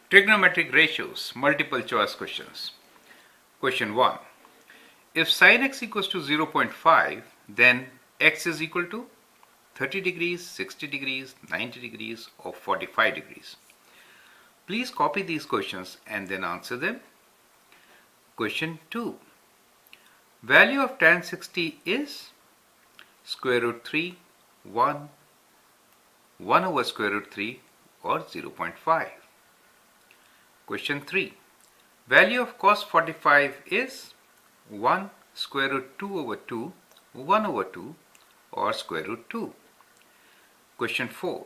Trigonometric ratios, multiple choice questions. Question 1. If sin x equals to 0.5, then x is equal to 30 degrees, 60 degrees, 90 degrees or 45 degrees. Please copy these questions and then answer them. Question 2. Value of tan 60 is square root 3, 1 over square root 3 or 0.5. Question 3. Value of cos 45 is 1 square root 2 over 2, 1 over 2 or square root 2. Question 4.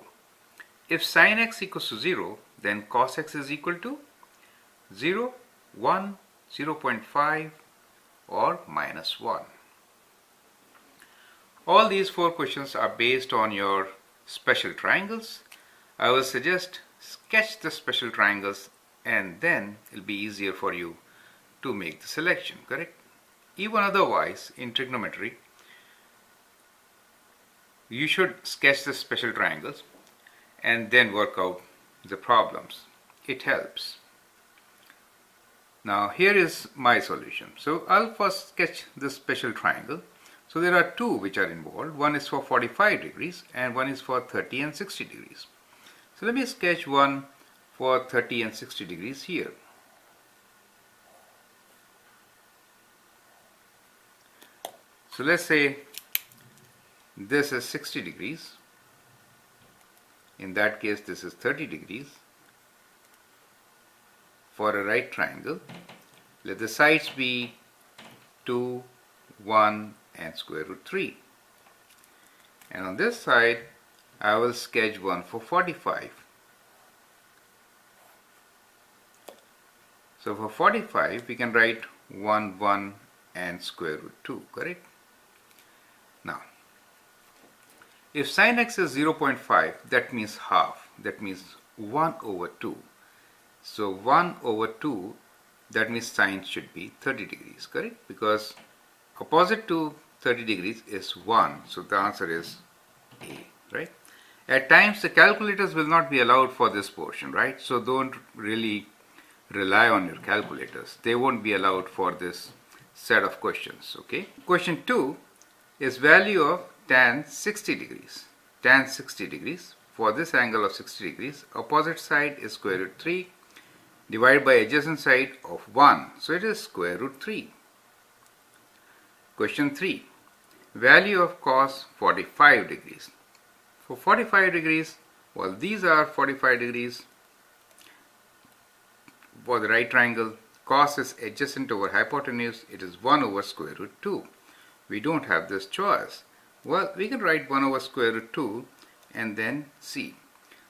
If sin x equals to 0, then cos x is equal to 0, 1, 0.5 or minus 1. All these 4 questions are based on your special triangles. I will suggest sketch the special triangles and then it will be easier for you to make the selection, correct? Even otherwise, in trigonometry, you should sketch the special triangles and then work out the problems. It helps. Now here is my solution. So I'll first sketch the special triangle. So there are 2 which are involved. One is for 45 degrees and one is for 30 and 60 degrees. So let me sketch one for 30 and 60 degrees here. So let's say this is 60 degrees. In that case, this is 30 degrees. For a right triangle, let the sides be 2, 1 and square root 3. And on this side, I will sketch one for 45. So for 45, we can write 1, 1 and square root 2, correct? Now, if sin x is 0.5, that means half. That means 1 over 2. So 1 over 2, that means sin should be 30 degrees, correct? Because opposite to 30 degrees is 1. So the answer is A, right? At times, the calculators will not be allowed for this portion, right? So don't really rely on your calculators. They won't be allowed for this set of questions, okay? Question 2 is value of tan 60 degrees. Tan 60 degrees, for this angle of 60 degrees, opposite side is square root 3 divided by adjacent side of 1. So it is square root 3. Question 3, value of cos 45 degrees. For 45 degrees, well, these are 45 degrees. For the right triangle, cos is adjacent over hypotenuse. It is 1 over square root 2. We don't have this choice. Well, we can write 1 over square root 2 and then see.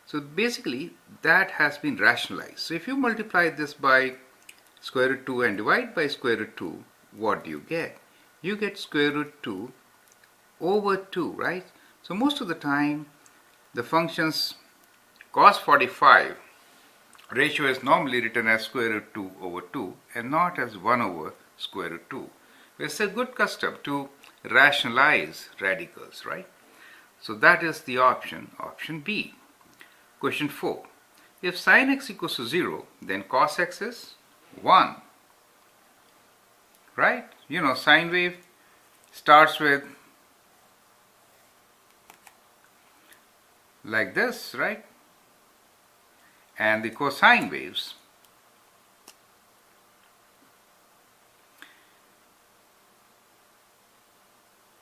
So basically, that has been rationalized. So if you multiply this by square root 2 and divide by square root 2, what do you get? You get square root 2 over 2, right? So most of the time, the functions cos 45 ratio is normally written as square root 2 over 2 and not as 1 over square root 2. It's a good custom to rationalize radicals, right? So that is the option B. Question 4. If sin x equals to 0, then cos x is 1. Right? You know, sine wave starts with like this, right? And the cosine waves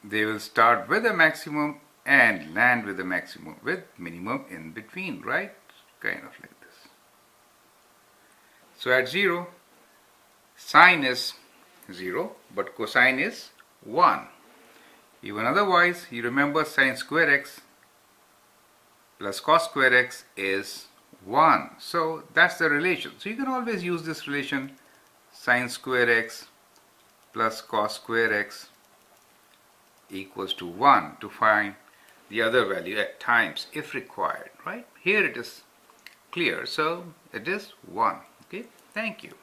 they will start with a maximum and land with a maximum with minimum in between, right? Kind of like this. So at 0, sine is 0, but cosine is 1. Even otherwise, you remember sine square x plus cos square x is 1. So that's the relation. So you can always use this relation, sine square x plus cos square x equals to 1 to find the other value at times if required, right? Here it is clear, so it is 1. Okay, thank you.